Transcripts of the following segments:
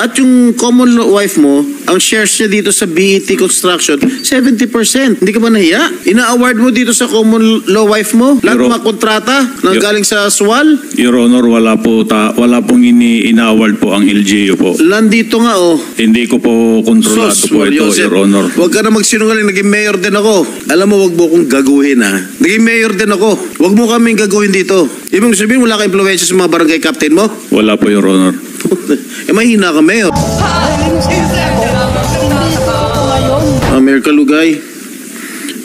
At yung common law wife mo, ang shares niya dito sa BET Construction, 70%. Hindi ka ba nahiya? Ina-award mo dito sa common law wife mo? Lahat ng mga kontrata na galing sa SWAL? Your Honor, wala pong ina-award po ang LGU po. Landito nga oh. Hindi ko po kontrolado po ito, Your Honor. Huwag ka na magsinungaling, naging mayor din ako. Alam mo, huwag mo akong gaguhin ha. Naging mayor din ako. Huwag mo kaming gaguhin dito. Ibig sabihin, wala ka impluensya sa mga barangay captain mo? Wala po, Your Honor. Mahina ka, mayor. Mayor Kalugay,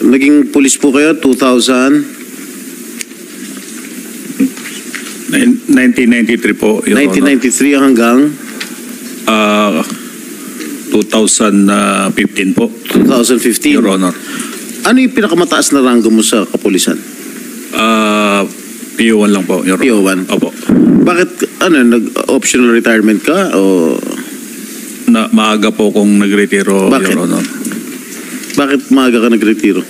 naging pulis po kayo 1993 po, Your 1993 hanggang 2015 po. 2015. Your Honor. Ano yung pinakamataas na ranggo mo sa kapulisan? PO1 lang po, Your Honor. PO1? Opo. Bakit, nag-optional retirement ka o? Maaga po kong nagretiro, Bakit? Your Honor. Bakit maaga ka nagretiro?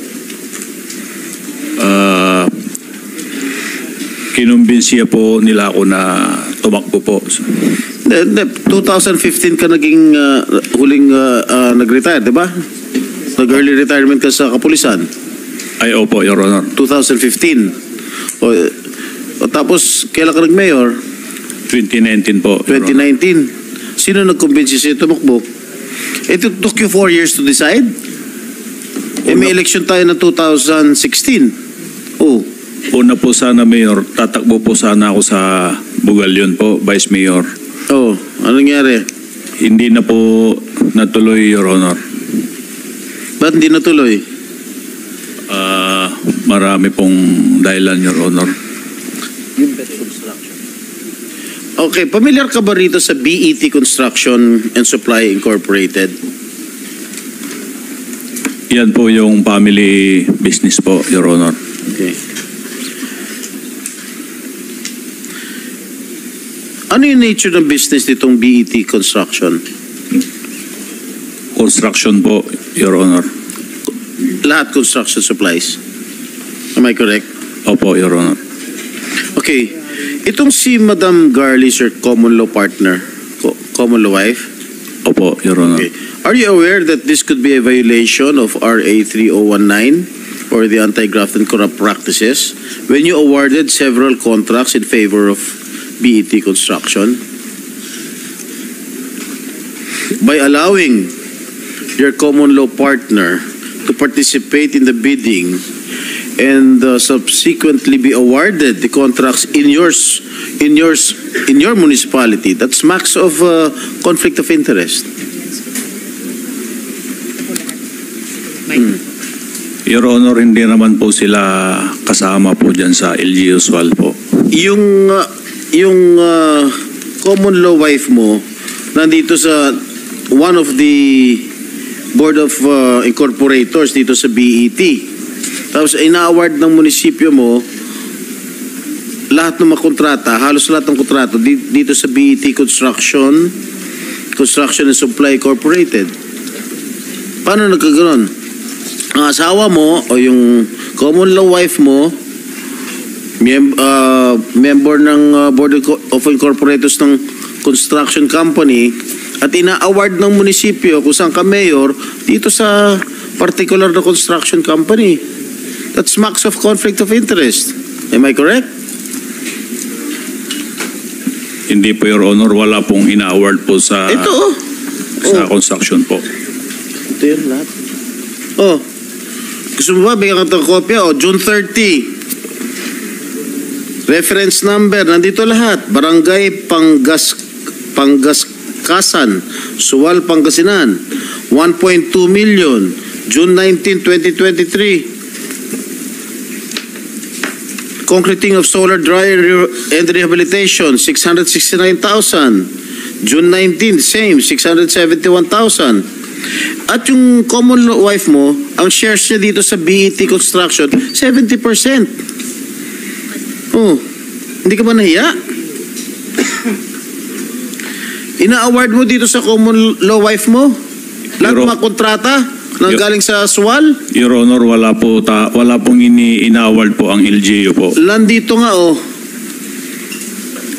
Kinumbinsiya po nila ako na tumakbo po. 2015 ka naging huling nag-retire, di ba? Nag-early retirement ka sa kapulisan. Ay, opo, Your Honor. 2015. O tapos, kailan ka nag-mayor? 2019 po, Your Honor. 2019. Sino nag-convince sa'yo tumakbo? It took you 4 years to decide? May election tayo na 2016. Oh. Una po sana, Mayor, tatakbo po sana ako sa Bugalyon po, Vice Mayor. Oh, anong nangyari? Hindi na po natuloy, Your Honor. Ba't hindi natuloy? Marami pong dahilan, Your Honor. Okay, familiar ka ba rito sa BET Construction and Supply Incorporated? Yan po yung family business po, Your Honor. Okay. Ano yung nature ng business nitong BET Construction? Construction po, Your Honor. Lahat construction supplies. Am I correct? Opo, Your Honor. Okay. Itong si Madam Garly, sir, common law partner, common law wife? Opo, Your Honor. Okay. Are you aware that this could be a violation of RA 3019 or the Anti-Graft and Corrupt Practices when you awarded several contracts in favor of BET Construction? By allowing your common law partner to participate in the bidding and subsequently be awarded the contracts in your municipality, that smacks of conflict of interest. Your Honor, hindi naman po sila kasama po dyan sa LGU SWAL po. Yung common law wife mo nandito sa one of the board of incorporators dito sa BET. Tapos ina-award ng munisipyo mo lahat ng mga kontrata, halos lahat ng kontrata dito sa BET Construction and Supply Incorporated. Paano nagkaganon? Ang asawa mo o yung common law wife mo, member ng Board of Incorporators ng construction company, at ina-award ng munisipyo kung saan ka mayor dito sa particular na construction company. That smacks of conflict of interest. Am I correct? Hindi po, Your Honor. Wala pong ina-award po sa sa construction po. Ito yun lahat. Oh. Gusto mo ba bigyan ka ng kopya? June 30. Reference number, nandito lahat. Barangay Panggaskasan, Suwal, Pangasinan. 1.2 million. June 19, 2023. Concreting of solar dryer and rehabilitation, 669,000. June 19, same, 671,000. At yung common law wife mo, ang shares niya dito sa BET Construction, 70%. Oh, hindi ka ba nahiya? Ina-award mo dito sa common law wife mo? Lahat ng mga kontrata na galing sa SWAL? Your Honor, wala pong ina-award po ang LGU po. Landito nga oh.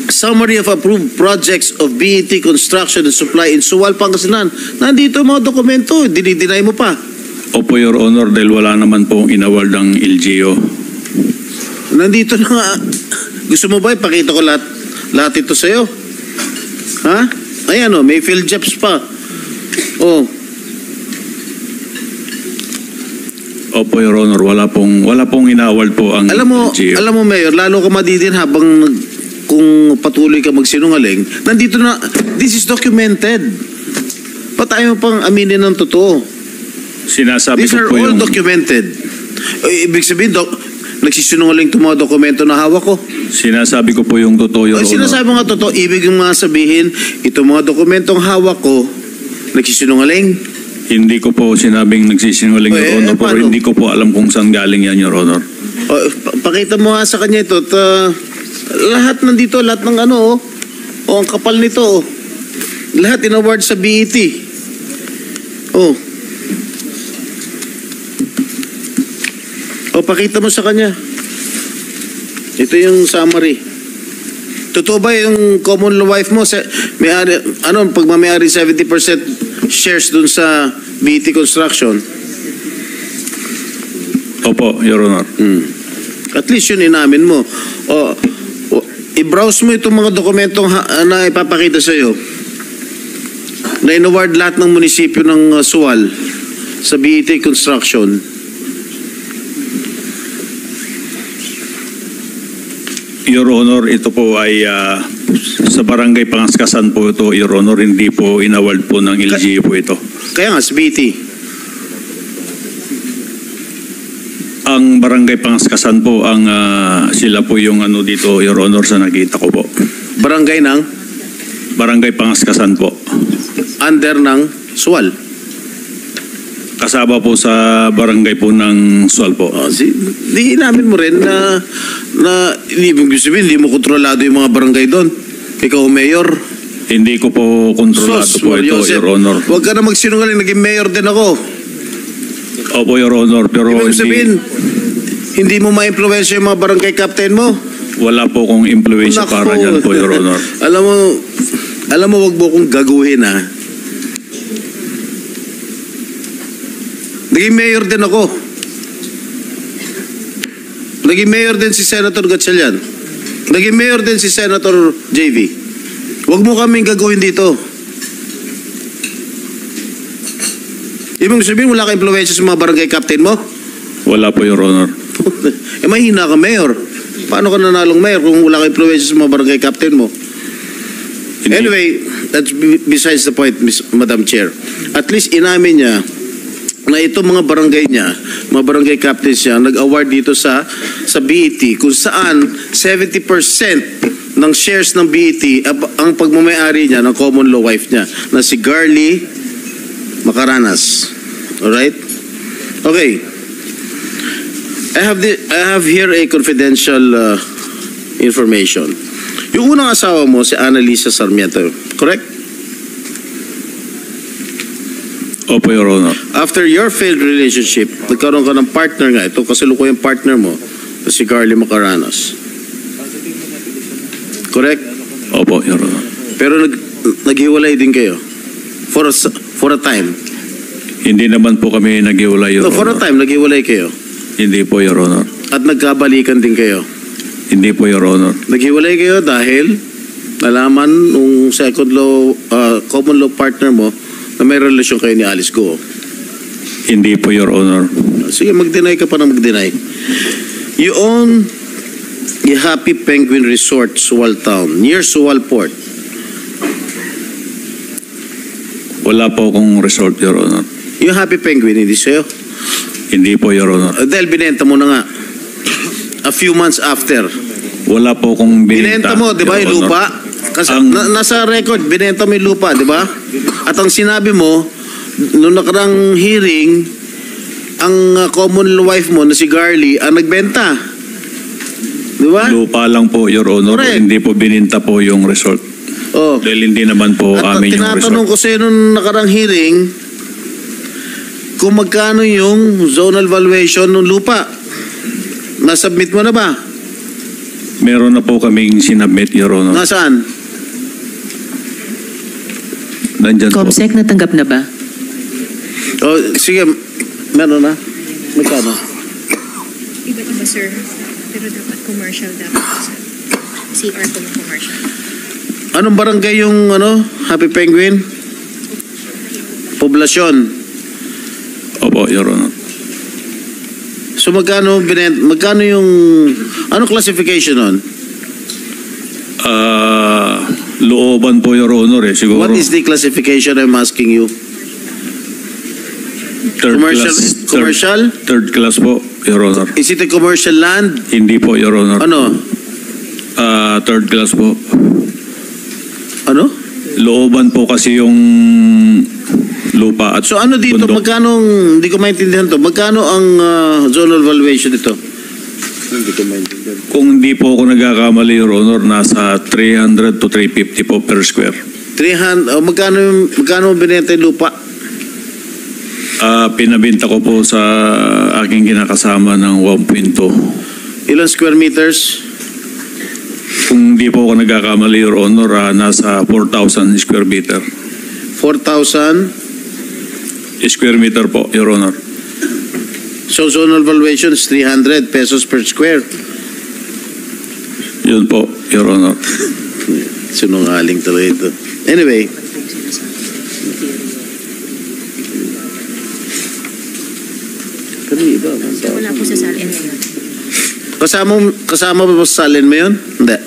summary of approved projects of BET construction and supply in Suwal, Pangasinan. Nandito ang mga dokumento, dinideny mo pa. Opo, Your Honor, dahil wala naman pong inaward ng LGU. Nandito na nga. Gusto mo ba ipakita ko lahat ito sa'yo? Ha? Ayan o, may field jobs pa. Oh. Opo, Your Honor, wala pong inaward po ang LGU. Alam mo, Mayor, lalo ka madidin habang kung patuloy ka magsinungaling. Nandito na, this is documented. Pa tayo pang aminin ng totoo. Sinasabi These ko are po all yung... documented. Ibig sabihin, nagsisinungaling itong mga dokumento na hawak ko. Sinasabi ko po yung totoo, Your Honor. Sinasabi mo nga totoo, ibig yung mga sabihin, itong mga dokumentong hawak ko, nagsisinungaling. Hindi ko po sinabing nagsisinungaling, Your Honor, pero hindi ko po alam kung saan galing yan, Your Honor. Pakita mo nga sa kanya ito. Lahat nandito, lahat ng ano, ang kapal nito. Lahat in-award sa BET. Pakita mo sa kanya. Ito yung summary. Totoo ba yung common law wife mo? May-ari, pagmamayari 70% shares dun sa BET Construction? Opo, Your Honor. At least yun inamin mo. I-browse mo itong mga dokumentong na ipapakita sa'yo. Na in-award lahat ng munisipyo ng Suwal sa BET Construction. Your Honor, ito po ay sa barangay Pangaskasan po ito, Your Honor, hindi po inaward po ng LGU po ito. Kaya nga, sa BET. Ang barangay Pangaskasan po, sila po yung dito, Your Honor, sa nakita ko po. Barangay ng? Barangay Pangaskasan po. Under ng Suwal? Kasama po sa barangay po ng Suwal po. Di namin mo rin na ibig sabihin, hindi mo kontrolado yung mga barangay doon. Ikaw, Mayor. Hindi ko po kontrolado po ito, Joseph, Your Honor. Huwag ka na magsinungaling, naging Mayor din ako. Opo, Your Honor, pero ibig sabihin, hindi mo ma-influensya yung mga barangay captain mo? Wala po kong influensya para dyan po, Your Honor. Alam mo, wag mo kong gaguhin, ha? Naging Mayor din ako. Naging Mayor din si Senator Gatchalian. Naging Mayor din si Senator JV. Huwag mo kaming gagawin dito. Ibig sabihin, wala ka influensya sa mga barangay captain mo? Wala po, Your Honor. Mahina ka, Mayor. Paano ka nanalong Mayor kung wala ka influensya sa mga barangay captain mo? Anyway, that's besides the point, Madam Chair. At least inamin niya na itong mga barangay niya, mga barangay captains niya, nag-award dito sa BET kung saan 70% ng shares ng BET ang pagmamayari niya ng common law wife niya na si Garly Macaranas. Alright? Okay. I have here a confidential information. Yung unang asawa mo, si Annalisa Sarmiento, correct? Opo, Your Honor. After your failed relationship, nagkaroon ka ng partner nga. Ito kasalukuyang partner mo, si Garly Macaranas. Correct? Opo, Your Honor. Pero naghiwalay din kayo? For a time? Hindi naman po kami naghiwalay, Your Honor. For a time, naghiwalay kayo? Hindi po, Your Honor. At nagkabalikan din kayo? Hindi po, Your Honor. Naghiwalay kayo dahil nalaman nung second law, common law partner mo na may relasyon kayo ni Alice Go. Hindi po, Your Honor. Sige, mag-deny ka pa na mag-deny. You own a Happy Penguin Resort, Suwal Town, near Suwal Port. Wala po akong resort, Your Honor. Yung Happy Penguin, hindi sa'yo? Hindi po, Your Honor. Dahil binenta mo na nga. A few months after. Wala po akong binenta. Binenta mo, di ba, yung lupa? Kasi nasa record, binenta mo yung lupa, di ba? At ang sinabi mo, noong nakarang hearing, ang common law wife mo na si Garly ang nagbenta. Di ba? Lupa lang po, Your Honor. Correct. Hindi po bininta po yung resort. Oh. Dahil hindi naman po At amin yung resort. tinatanong ko sa'yo noong nakarang hearing, kung magkano yung zonal valuation ng lupa. Nasubmit mo na ba? Meron na po kaming sinabmit, Your Honor. Nasaan? Nandyan po. COMSEC, natanggap na ba? Oh, sige, meron na. Magkano? Iba-iba, sir. Pero dapat commercial dapat, sir. CR po ng commercial. Anong barangay yung Happy Penguin? Poblasyon. Opo, Your Honor. So magkano yung anong classification nun? Looban po, Your Honor, siguro. What is the classification I'm asking you? Third Commercial? class, Commercial? Third class po, Your Honor. Is it a commercial land? Hindi po, Your Honor. Ano? Third class po. Ano? Looban po kasi yung lupa at So ano dito, bundok. magkano, hindi ko maintindihan to, magkano ang zonal valuation dito? Hindi ko maintindihan. Kung hindi po ako nagkakamali, Your Honor, nasa 300 to 350 po per square. 300, magkano binenta yung lupa? Pinabinta ko po sa aking kinakasama ng 1.2. Ilang square meters? Kung hindi po ako nagkakamali, Your Honor, nasa 4,000 square meter. 4,000? Square meter po, Your Honor. So zonal valuation is 300 pesos per square. Yun po, Your Honor. Sinungaling talaga ito. Anyway. Pero iba. So wala po sa salin ngayon. Kasama ba sa salin mo yun? Hindi.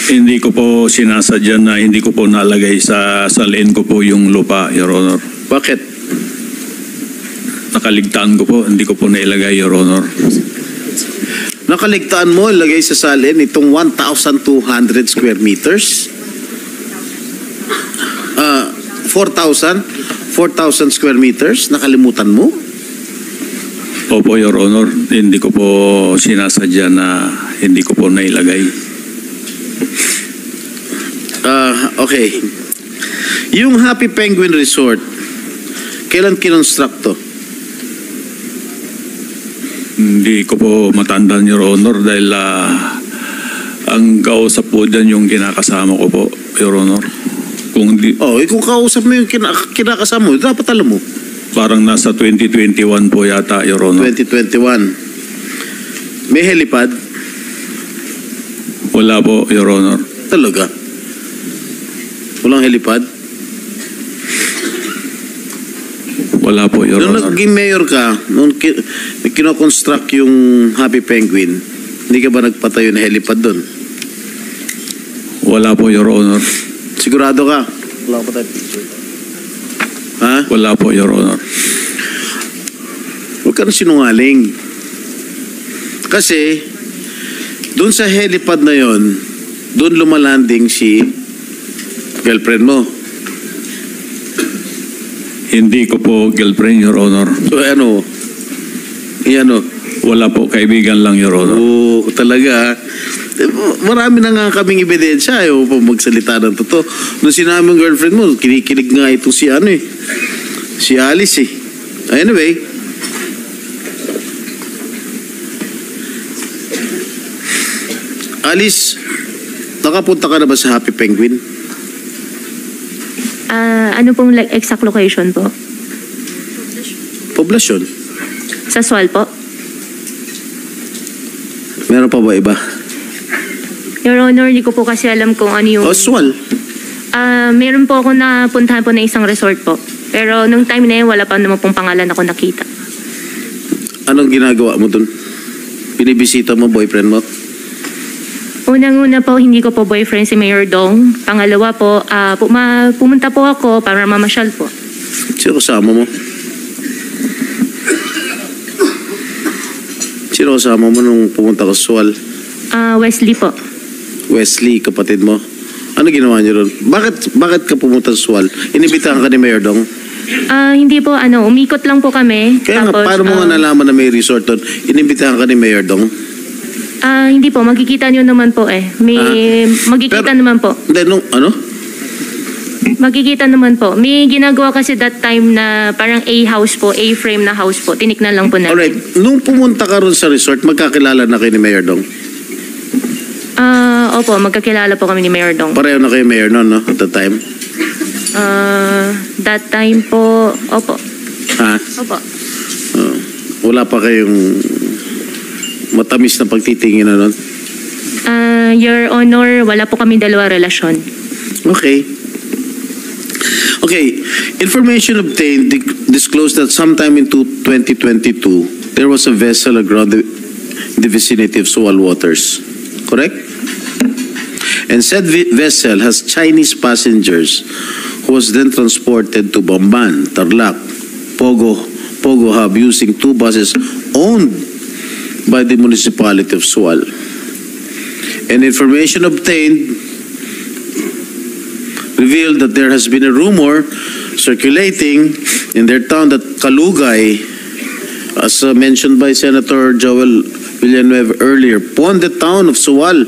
Hindi ko po sinasadya na hindi ko po nalagay sa salin ko po yung lupa, Your Honor. Bakit? Nakaligtaan ko po, hindi ko po nailagay, Your Honor. Nakaligtaan mo, ilagay sa salin itong 1,200 square meters. 4,000 square meters. Nakalimutan mo? Opo, Your Honor. Hindi ko po sinasadya na hindi ko po nailagay. Okay. Yung Happy Penguin Resort, kailan kinonstruct to? Hindi ko po matandaan, Your Honor, dahil ang kausap po dyan yung kinakasama ko po, Your Honor. Kung Kung kausap mo yung kinakasama mo, dapat alam mo. parang nasa 2021 po yata, Your Honor. 2021. May helipad? Wala po, Your Honor. Talaga? Walang helipad? Wala po, Your Nung Honor. naging mayor ka, nung kinoconstruct yung Happy Penguin, hindi ka ba nagpatayo na helipad doon? Wala po, Your Honor. Sigurado ka? Wala pa tayo picture. Ha? Wala po, Your Honor. Huwag ka na sinungaling. Kasi, doon sa helipad na yon, doon lumalanding si girlfriend mo. Hindi ko po girlfriend, Your Honor. So ano? Ano? Wala po, kaibigan lang, Your Honor. Oo, talaga. Marami na nga kaming ebidensya. Ayaw pa magsalita ng totoo. Nung sinabi ng girlfriend mo, kinikilig nga ito si si Alice eh. Anyway. Alice, nakapunta ka na ba sa Happy Penguin? Ano pong exact location po? Poblasyon. Sa Sual po? Meron pa ba iba? Your Honor, di ko po kasi alam kung ano yung... Oswald. Meron po ako napuntahan po na isang resort po. Pero nung time na yun, wala pa naman pong pangalan ako nakita. Anong ginagawa mo dun? Binibisita mo boyfriend mo? Unang-una po, hindi ko po boyfriend si Mayor Dong. Pangalawa po, pumunta po ako para mamasyal po. Sino kasama mo? Sino kasama mo nung pumunta ka sa Sual? Wesley po. Wesley, kapatid mo. Ano ginawa niyo ron? Bakit ka pumunta sa Sual? Inibitahan ka ni Mayor Dong? Hindi po, umikot lang po kami. Kaya nga, Tapos, paano mo nga nalaman na may resort doon? Inibitahan ka ni Mayor Dong? Hindi po, magkikita nyo naman po eh. Magkikita Pero- naman po. Hindi, nung ano? Makikita naman po. May ginagawa kasi that time na parang A-house po, A-frame na house po. Tiniknan lang po namin. Alright, nung pumunta ka ron sa resort, magkakilala na kayo ni Mayor Dong? Opo, magkakilala po kami ni Mayor Dong. Pareho na kayo Mayor noon, no? At the time? That time po, opo. Ha? Opo. Wala pa kayong matamis na pagtitingin na nun? Your Honor, wala po kami dalawa relasyon. Okay. Okay. Information obtained disclosed that sometime in 2022, there was a vessel aground in the vicinity of Sual waters. Correct? And said vessel has Chinese passengers who was then transported to Bamban, Tarlac, Pogo Hub using two buses owned by the municipality of Sual. And information obtained revealed that there has been a rumor circulating in their town that Kalugay, as mentioned by Senator Joel Villanueva earlier, pawned the town of Sual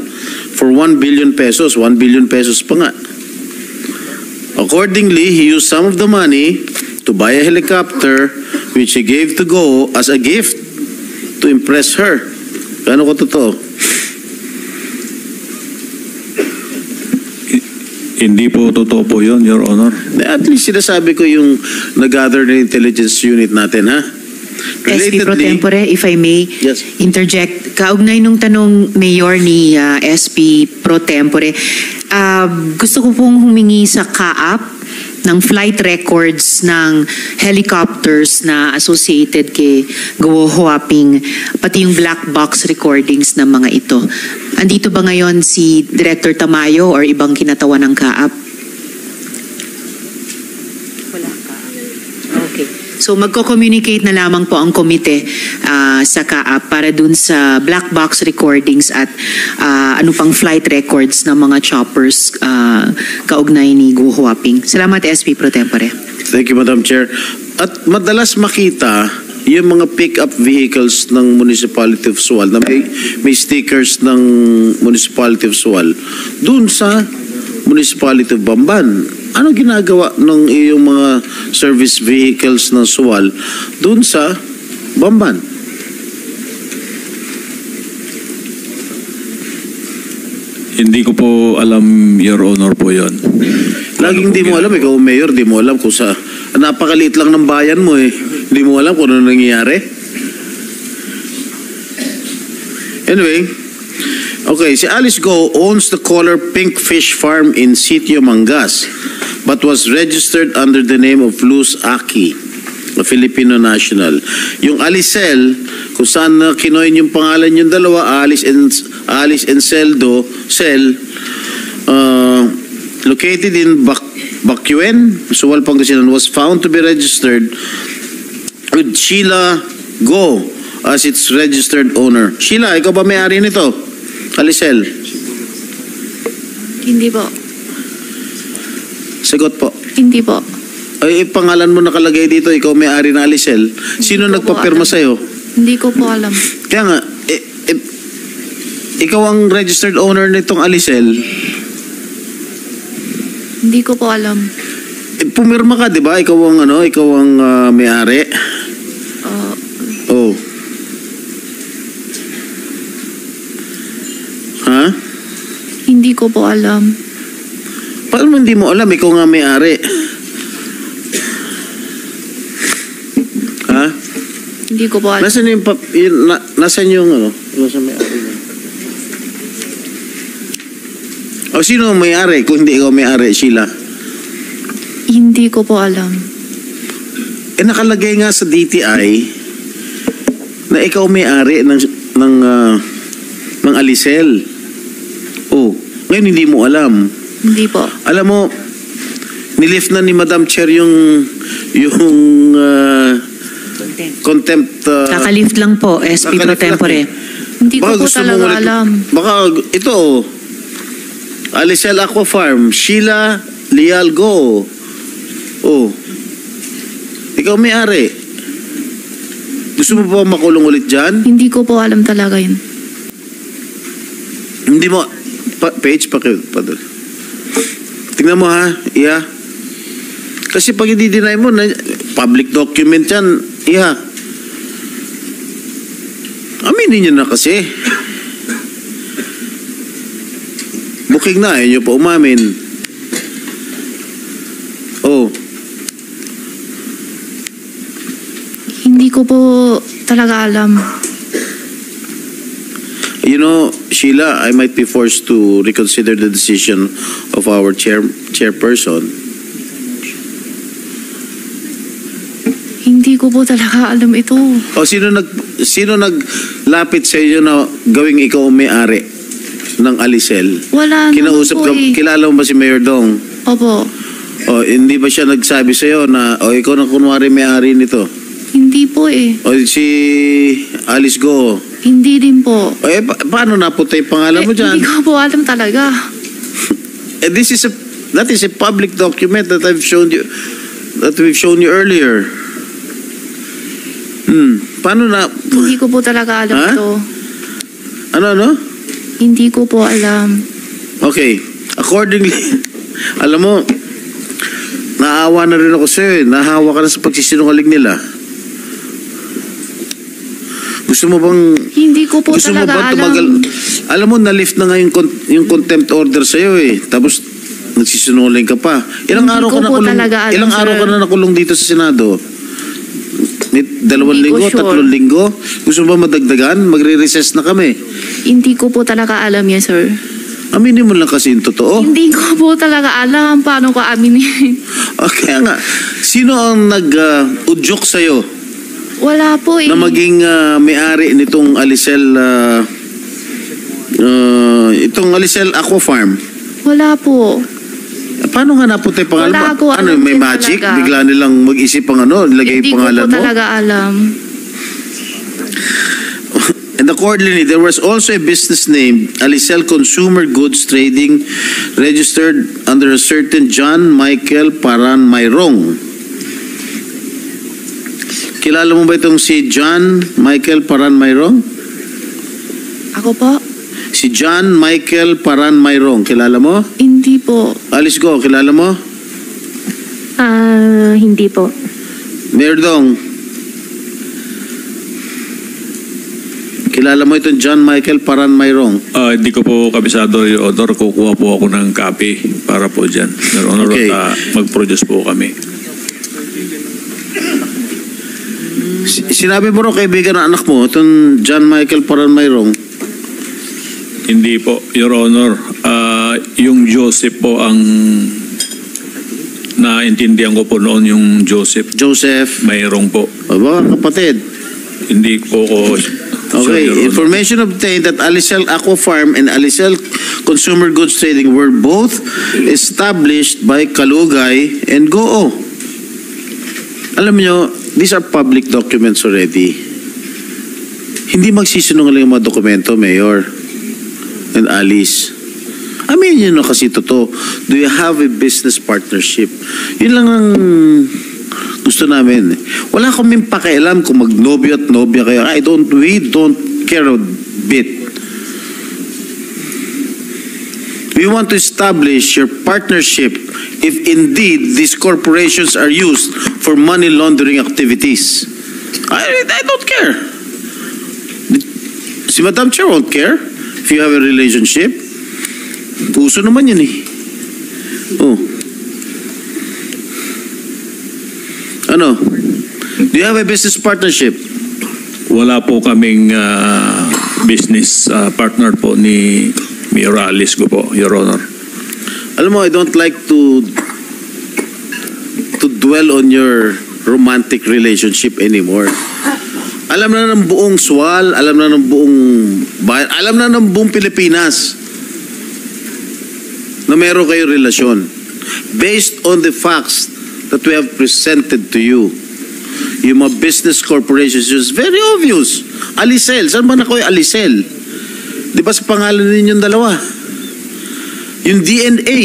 for 1 billion pesos. 1 billion pesos pa nga. Accordingly, he used some of the money to buy a helicopter which he gave to Go as a gift to impress her. Gaano ko totoo? Hindi po totoo po yun, Your Honor. At least sinasabi ko yung nag-gather na intelligence unit natin, ha? SP Pro Tempore, if I may Yes. interject, kaugnay nung tanong Mayor ni SP Pro Tempore, gusto ko pong humingi sa CAAP ng flight records ng helicopters na associated kay Go Huaping, pati yung black box recordings ng mga ito. Andito ba ngayon si Director Tamayo or ibang kinatawan ng CAAP? Wala ka. Okay. So magko-communicate na lamang po ang komite sa CAAP para dun sa black box recordings at ano pang flight records ng mga choppers kaugnay ni Go Huaping. Salamat SP Pro Tempore. Thank you, Madam Chair. At madalas makita yung mga pick-up vehicles ng Municipality of Sual na may stickers ng Municipality of Sual dun sa Municipality of Bamban. Ano ginagawa ng iyong mga service vehicles ng Sual dun sa Bamban? Hindi ko po alam, Your Honor po yun. Laging di mo alam, ikaw mayor, di mo alam kung sa... Napakaliit lang ng bayan mo eh. Di mo alam kung ano nangyayari. Anyway, okay, si Alice Go owns the Color Pink Fish Farm in Sitio Mangas but was registered under the name of Luz Aki, a Filipino national. Yung Alicel, kung saan kinoin yung pangalan yung dalawa, Alice and Celdo, located in Bacuén, Sual, Pangasinan, was found to be registered with Sheila Go as its registered owner. Sheila, ikaw ba may-ari nito? Alicel? Hindi po. Sagot po. Hindi po. Ay, pangalan mo nakalagay dito, ikaw may-ari na Alicel. Sino Hindi ko po nagpapirma alam. sa'yo? Hindi ko po alam. Kaya nga, ikaw ang registered owner nitong Alicel. Hindi ko po alam. Pumirma ka, di ba? Ikaw ang may-ari. Oh. Ha? Hindi ko po alam. Paano mo hindi mo alam? Ikaw nga may-ari. Ha? Hindi ko po alam. Nasaan yung, nasaan yung nasaan may-ari niya? O sino ang may-ari kung hindi ikaw may-ari, Sheila? Hindi ko po alam. Nakalagay nga sa DTI na ikaw may-ari ng Alicel. Oh, ngayon hindi mo alam. Hindi po. Alam mo, nilift na ni Madam Chair yung contempt. Kakalift lang po, SP Pro Tempore. Hindi ko po talaga alam. Baka ito, Alicel Aqua Farm, Sheila Leal Go. Oh, ikaw may-ari. Gusto mo ba makulong ulit dyan? Hindi ko po alam talaga yun. Hindi mo, page pa. Tingnan mo ha, iya. Kasi pag i-deny mo, na, public document yan, iha. Aminin nyo na kasi. Booking na, ayaw nyo pa umamin. Oh. Hindi ko po talaga alam. You know, Sheila, I might be forced to reconsider the decision of our chairperson. Hindi ko po talaga alam ito. O sino naglapit sa inyo na gawing ikaw ang may-ari ng Alicel? Wala naman Kinausap po ka, eh. kilala mo ba si Mayor Dong? Opo. O hindi ba siya nagsabi sa iyo na ikaw na kunwari may-ari nito? Hindi po eh. O si Alice Go? Hindi din po. Paano napunta yung pangalan mo dyan? Hindi ko po alam talaga. That is a public document that we've shown you earlier. Paano na? Hindi ko po talaga alam Ha? ito. Ano? Hindi ko po alam. Okay. Accordingly, alam mo, naawa na rin ako sa'yo. Nahawa ka na sa pagsisinungaling nila. Gusto mo bang... Hindi ko po Gusto mo talaga ba tumagal? alam. Alam mo, na-lift na nga yung contempt order sa'yo eh. Tapos, nagsisinungaling ka pa. Ilang Hindi araw ko ka po nakulong? talaga alam, Ilang araw sir. ka na nakulong dito sa Senado? 2 Hindi ko linggo, sure. 3 linggo? Gusto mo ba madagdagan? Magre-recess na kami. Hindi ko po talaga alam yan, sir. Aminin mo lang kasi yung totoo. Hindi ko po talaga alam paano ko aminin. Okay nga. Sino ang nag-udyok sa'yo Wala po eh. na maging may-ari nitong Alicel, itong Alicel Aqua Farm? Wala po. Paano nga napunta yung pangalan? Wala ko Ano, alam may din magic? talaga. Bigla nilang mag-isip ang ilagay Hindi yung pangalan ko po mo? talaga alam. And accordingly, there was also a business name, Alicel Consumer Goods Trading, registered under a certain John Michael Paran Mayrong. Kilala mo ba itong si John Michael Paran Mayrong? Ako po? Si John Michael Paran Mayrong, kilala mo? Hindi po. Alice Go, kilala mo? Hindi po. Mayor Dong, kilala mo itong John Michael Paran Mayrong? Hindi ko po kabisado, Your Honor. Kukuha po ako ng copy para po dyan. Your Honor, Okay. at mag-produce po kami. Sinabi mo rin kaibigan ng anak mo, itong John Michael Paran Mayrong? Hindi po, Your Honor. Yung Joseph po ang naintindihan ko po noon, yung Joseph. Joseph? Mayroong po. O baka kapatid? Hindi po ko... Okay, information obtained that Alicel Aqua Farm and Alicel Consumer Goods Trading were both established by Kalugay and Goo. Alam niyo, these are public documents already. Hindi magsisinungaling ang mga dokumento, Mayor and Alice. Aminin niyo na kasi totoo. Do you have a business partnership? Yun lang ang gusto namin. Wala kaming pakialam kung magnobyo at nobya kayo. We don't care a bit. We want to establish your partnership if indeed these corporations are used for money laundering activities. I don't care. Si Madam Chair won't care if you have a relationship. Puso naman yun eh. Oh. Ano? Do you have a business partnership? Wala po kaming business partner po ni Mayor Alice ko po, Your Honor. Alam mo, I don't like to dwell on your romantic relationship anymore. Alam na ng buong Sual, alam na ng buong bayan, alam na ng buong Pilipinas na meron kayo relasyon. Based on the facts that we have presented to you, yung mga business corporations, it's very obvious. Alicel, saan ba na kayo Alicel? Di ba sa pangalan ninyong dalawa? Yung DNA,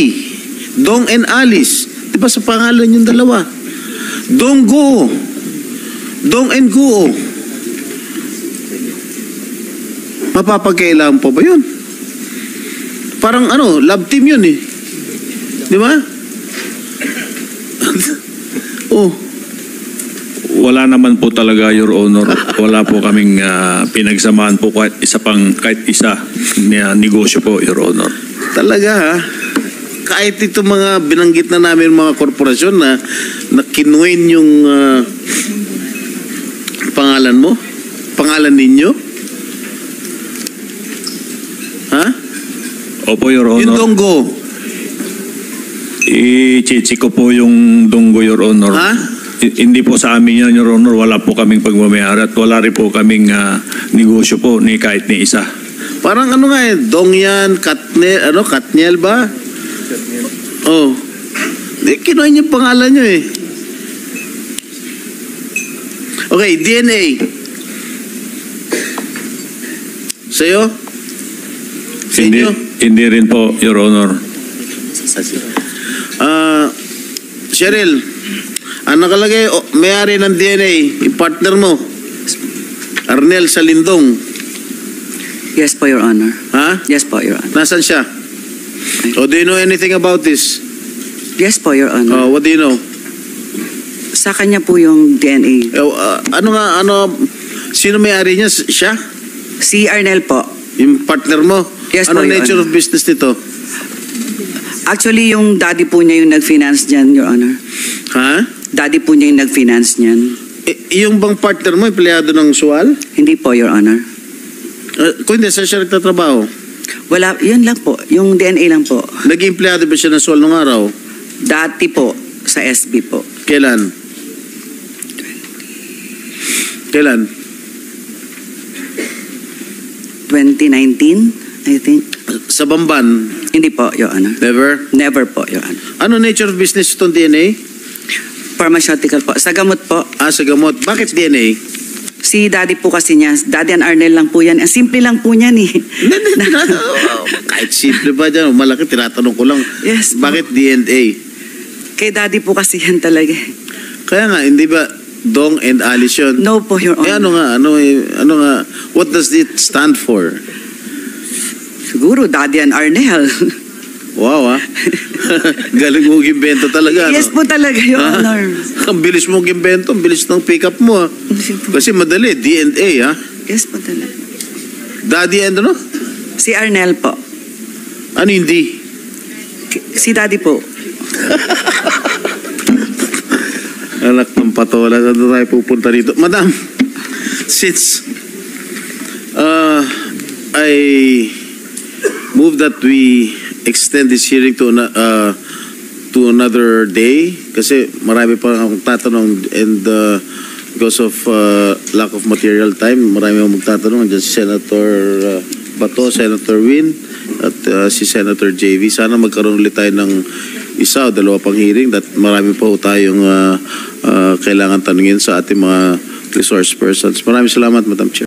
Dong and Alice, di ba sa pangalan ninyong dalawa? Dong Go, Dong and Go. Mapapagkailangan pa ba yun? Parang love team yun eh. Di ba? Oh, Wala naman po talaga, Your Honor. Wala po kaming pinagsamahan po kahit isa na negosyo po, Your Honor. talaga ha? Kahit itong mga binanggit na namin mga korporasyon na kinuin yung pangalan mo? Pangalan ninyo? Ha? Opo, Your Honor. Yung Donggo. I-check ko po yung Donggo, Your Honor. Ha? Hindi po sa amin yan, Your Honor. Wala po kaming pagmamayari at wala rin po kaming negosyo po ni kahit ni isa. Parang ano nga eh, Dongyan, Katniel ba? Oh. Kinuha niyo pangalan niyo eh. Okay, DNA. Sa'yo? Sa inyo? Hindi rin po, Your Honor. Cheryl, ang nakalagay, may-ari ng DNA, yung partner mo, Arnel Salindong. Yes po, Your Honor. Ha? Yes po, Your Honor. Nasaan siya? O do you know anything about this? Yes po, Your Honor. What do you know? Sa kanya po yung DNA. Sino may-ari niya? Siya? Si Arnel po. Yung partner mo? Yes Ano po, Your nature Honor. of business nito? Actually, yung daddy po niya yung nag-finance niyan, Your Honor. Ha? Daddy po niya yung nag-finance niyan. Yung bang partner mo, empleyado ng SUAL? Hindi po, Your Honor. Kung hindi, saan siya nagtatrabaho? Wala, yun lang po. Yung DNA lang po. Naging empleyado ba siya ng SUAL nung araw? Dati po, sa SB po. Kailan? Kailan? 2019, I think. Sa Bamban? Hindi po, Your Honor. Never? Never po, Your Honor. Ano nature of business itong DNA? Pharmaceutical po. Sa gamot po. Sa gamot. Bakit DNA? Si daddy po kasi niya. Daddy and Arnel lang po yan. Ang simple lang po niyan eh. Kahit simple ba dyan? Malaki, tinatanong ko lang. Yes po. Bakit DNA? Kay daddy po kasi yan talaga. Kaya nga, hindi ba Dong and Alice yun? No po, Your Honor. Ano nga, what does it stand for? Siguro, Daddy and Arnel. Wow, ha? Galing mong gimbento talaga, Yes po talaga, Your Honor. Ang bilis mong gimbento, ang bilis ng pick-up mo, ha? Kasi madali, DNA, ha? Yes po talaga. Daddy and ano? Si Arnel po. Ano hindi? Si Daddy po. Anak ng patola, saan tayo pupunta dito? Madam, since I move that we extend this hearing to another day kasi marami pa akong tatanong and because of lack of material time, marami akong magtatanong. Andiyan si Senator Bato, Senator Win at si Senator JV. Sana magkaroon ulit tayo ng isa o dalawa pang hearing that marami pa po tayong kailangan tanungin sa ating mga resource persons. Maraming salamat, Madam Chair.